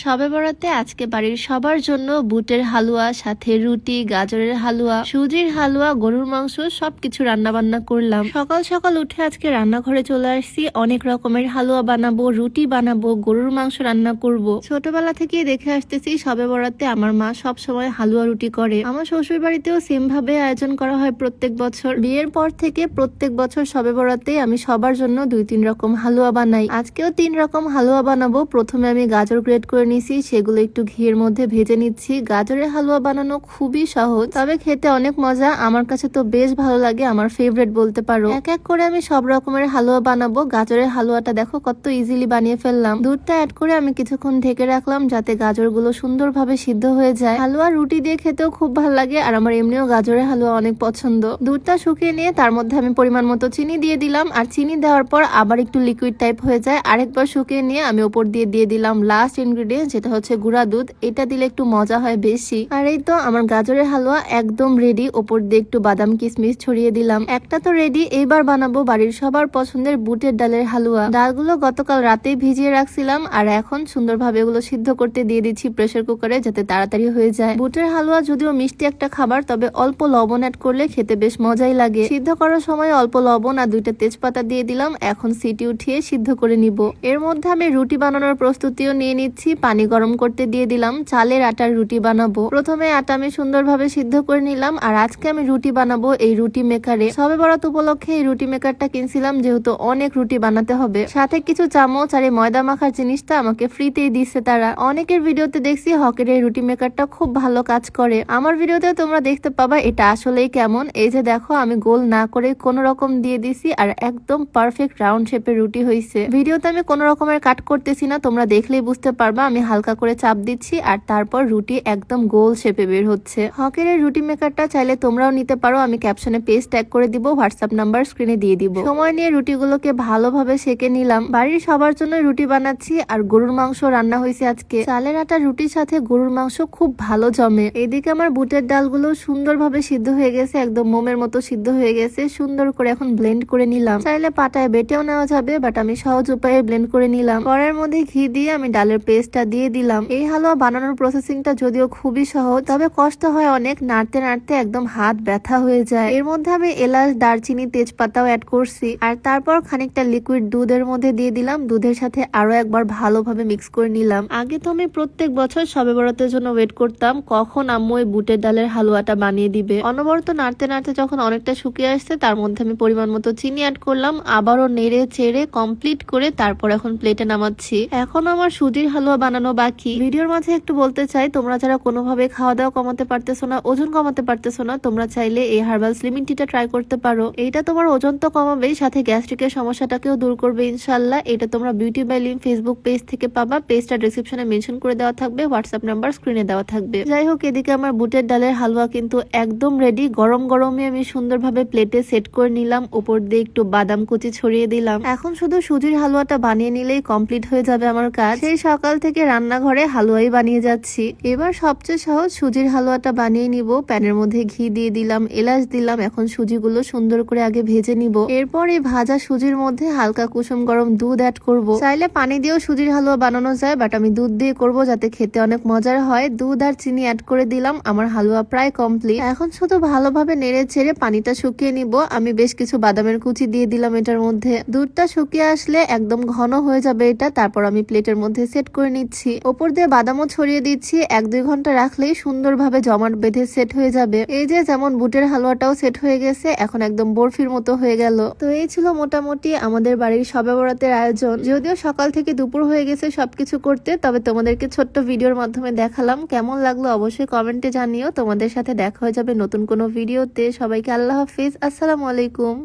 শবে বরাতে আজকে বাড়ির সবার জন্য বুটের হালুয়া, সাথে রুটি, গাজরের হালুয়া, সুজির হালুয়া, গরুর মাংস সবকিছু রান্না বান্না করলাম। সকাল সকাল উঠে আজকে রান্নাঘরে চলে আসছি। অনেক রকমের হালুয়া বানাবো, রুটি বানাবো, গরুর মাংস রান্না করব। ছোটবেলা থেকেই দেখে আসতেছি শবে বরাতে আমার মা সব সময় হালুয়া রুটি করে। আমার শ্বশুর বাড়িতেও সেম ভাবে আয়োজন করা হয় প্রত্যেক বছর। বিয়ের পর থেকে প্রত্যেক বছর শবে বরাতে আমি সবার জন্য 2-3 রকম হালুয়া বানাই। আজকেও 3 রকম হালুয়া বানাবো। প্রথমে আমি গাজর গ্রেট করে নিছি, সেগুলো একটু ঘিয়ের মধ্যে ভেজে নিচ্ছি। গাজরের হালুয়া বানানো খুবই সহজ, তবে খেতে অনেক মজা। আমার কাছে তো বেশ ভালো লাগে, আমার ফেভারিট বলতে পারো। এক এক করে আমি সব রকমের হালুয়া বানাবো। গাজরের হালুয়াটা দেখো কত ইজিলি বানিয়ে ফেললাম। দুধটা অ্যাড করে আমি কিছুক্ষণ ঢেকে রাখলাম যাতে গাজরগুলো সুন্দরভাবে সিদ্ধ হয়ে যায়। হালুয়া রুটি দিয়ে খেতেও খুব ভালো লাগে, আর আমার এমনিও গাজরের হালুয়া অনেক পছন্দ। দুধটা শুকিয়ে নিয়ে তার মধ্যে আমি পরিমাণ মতো চিনি দিয়ে দিলাম, আর চিনি দেওয়ার পর আবার একটু লিকুইড টাইপ হয়ে যায়। আরেকবার শুকিয়ে নিয়ে আমি উপর দিয়ে দিলাম লাস্ট ইনগ্রেডিয়েন্ট, যেটা হচ্ছে গুঁড়া দুধ। এটা দিলে একটু মজা হয় বেশি। আর এই তো আমার গাজরের হালুয়া একদম রেডি। ওপর দিয়ে একটু বাদাম কিশমিশ ছড়িয়ে দিলাম। একটা তো রেডি। এইবার বানাবো বাড়ির সবার পছন্দের বুটের ডালের হালুয়া। ডালগুলো গতকাল রাতেই ভিজিয়ে রাখছিলাম, আর এখন সুন্দরভাবে এগুলো সিদ্ধ করতে দিয়ে দিচ্ছি প্রেসার কুকারে, যাতে তাড়াতাড়ি হয়ে যায়। বুটের হালুয়া যদিও মিষ্টি একটা খাবার, তবে অল্প লবণ অ্যাড করলে খেতে বেশ মজাই লাগে। সিদ্ধ করার সময় অল্প লবণ আর 2টা তেজপাতা দিয়ে দিলাম। এখন সিটি উঠিয়ে সিদ্ধ করে নিব। এর মধ্যে আমি রুটি বানানোর প্রস্তুতিও নিয়ে নিচ্ছি। পানি গরম করতে দিয়ে দিলাম। চালের আটার রুটি বানাবো। প্রথমে আটা আমি সুন্দরভাবে সিদ্ধ করে নিলাম, আর আজকে আমি রুটি বানাবো এই রুটি মেকারে। শবে বরাত উপলক্ষে এই রুটি মেকারটা কিনছিলাম, যেহেতু অনেক রুটি বানাতে হবে। সাথে কিছু চামচ আর এই ময়দা মাখার জিনিসটা আমাকে ফ্রিতেই দিচ্ছে তারা। অনেকের ভিডিওতে দেখছি হকের এই রুটি মেকারটা খুব ভালো কাজ করে। আমার ভিডিওতে তোমরা দেখতে পাবা এটা আসলেই কেমন। এই যে দেখো, আমি গোল না করে কোন রকম দিয়ে দিছি, আর একদম পারফেক্ট রাউন্ড শেপের রুটি হয়েছে। ভিডিওতে আমি কোন রকমের কাট করতেছি না, তোমরা দেখলেই বুঝতে পারবা। আমি হালকা করে চাপ দিচ্ছি, আর তারপর রুটি একদম গোল শেপে বের হচ্ছে। হকের এই রুটি মেকারটা চাইলে তোমরাও নিতে পারো। আমি ক্যাপশনে পেজ ট্যাগ করে দিব, হোয়াটসঅ্যাপ নাম্বার স্ক্রিনে দিয়ে দিব। সময় নিয়ে রুটিগুলোকে ভালোভাবে সেকে নিলাম। বাড়ির সবার জন্য রুটি বানাচ্ছি, আর গরুর মাংস রান্না হয়েছে আজকে। চালের আটা রুটির সাথে গরুর মাংস খুব ভালো জমে। এদিকে আমার বুটের ডালগুলো সুন্দরভাবে সিদ্ধ হয়ে গেছে, একদম মোমের মতো সিদ্ধ হয়ে গেছে। সুন্দর করে এখন ব্লেন্ড করে নিলাম। চাইলে পাটায় বেটেও নেওয়া যাবে, বাট আমি সহজ উপায়ে ব্লেন্ড করে নিলাম। কড়াইয়ের মধ্যে ঘি দিয়ে আমি ডালের পেস্টটা দিয়ে দিলাম। এই হালুয়া বানানোর প্রসেসিংটা যদিও খুবই সহজ, তবে কষ্ট হয় অনেক। নাড়তে নাড়তে একদম হাত ব্যথা হয়ে যায়। এর মধ্যে আমি এলাচ, দারচিনি, তেজপাতাও অ্যাড করছি, আর তারপর খানিকটা লিকুইড দুধের মধ্যে দিয়ে দিলাম। দুধের সাথে আরো একবার ভালোভাবে মিক্স করে নিলাম। আগে তো আমি প্রত্যেক বছর শবে বরাতের জন্য ওয়েট করতাম কখন আম্মু এই বুটের ডালের হালুয়াটা বানিয়ে দিবে। অনবরত নাড়তে নাড়তে যখন অনেকটা শুকিয়ে আসছে, তার মধ্যে আমি পরিমাণ মতো চিনি অ্যাড করলাম। আবারও নেড়ে চেড়ে কমপ্লিট করে তারপর এখন প্লেটে নামাচ্ছি। এখন আমার সুজির হালুয়া বানানো বাকি। ভিডিওর মাঝে একটু বলতে চাই, তোমরা যারা কোনোভাবে খাওয়া দাওয়া কমাতে পারতেছো না, ওজন কমাতে পারতেছো না, তোমরা চাইলে এই হার্বাল স্লিমিং টিটা ট্রাই করতে পারো। এইটা তোমার ওজন তো কমাবেই, সাথে গ্যাস্ট্রিকের সমস্যাটাকেও দূর করবে ইনশাল্লাহ। এটা তোমরা বিউটি বাই লিম ফেসবুক পেজ থেকে পাবা। পেজটা ডেসক্রিপশনে মেনশন করে দেওয়া থাকবে, হোয়াটসঅ্যাপ নাম্বার স্ক্রিনে দেওয়া থাকবে। যাই হোক, এদিকে আমার বুটের ডালের হালুয়া কিন্তু একদম রেডি। গরম গরমে আমি সুন্দরভাবে প্লেটে সেট করে নিলাম। উপর দিয়ে একটু বাদাম কুচি ছড়িয়ে দিলাম। এখন শুধু সুজির হালুয়াটা বানিয়ে নিলেই কমপ্লিট হয়ে যাবে আমার কাজ। সেই সকাল থেকে রান্নাঘরে হালুয়াই বানিয়ে যাচ্ছি। এবার সবচেয়ে সহজ সুজির হালুয়াটা বানিয়ে নিব। প্যানের মধ্যে ঘি দিয়ে দিলাম, এলাচ দিলাম। এখন সুজিগুলো সুন্দর করে আগে ভেজে নিব। এরপর এই ভাজা সুজির মধ্যে হালকা কুসুম গরম দুধ অ্যাড করব। চাইলে পানি দিয়েও সুজির হালুয়া বানানো যায়, বাট আমি দুধ দিয়ে করব যাতে খেতে অনেক মজার হয়। দুধ আর চিনি অ্যাড করে দিলাম। আমার হালুয়া প্রায় কমপ্লিট। এখন শুধু ভালোভাবে নেড়ে ছেড়ে পানিটা শুকিয়ে নিব। আমি বেশ কিছু বাদামের কুচি দিয়ে দিলাম এটার মধ্যে। দুধটা শুকিয়ে আসলে একদম ঘন হয়ে যাবে এটা। তারপর আমি প্লেটের মধ্যে সেট করে নিচ্ছি। ওপর দিয়ে বাদামও ছড়িয়ে দিচ্ছি। 1-2 ঘন্টা রাখলেই সুন্দরভাবে জমাট বেঁধে সেট হয়ে যাবে। এই যে যেমন বুটের হালুয়াটাও সেট হয়ে গেছে, এখন একদম বরফির মতো হয়ে গেল। তো এই ছিল মোটামুটি আমাদের বাড়ির শবে বরাতের আয়োজন। যদিও সকাল থেকে দুপুর হয়ে গেছে সবকিছু করতে, তবে তোমাদেরকে ছোট্ট ভিডিওর মাধ্যমে দেখালাম। কেমন লাগলো অবশ্যই কমেন্টে জানিও। তোমাদের সাথে দেখা হয়ে যাবে নতুন কোনো ভিডিওতে। সবাইকে আল্লাহ হাফিজ, আসসালামু আলাইকুম।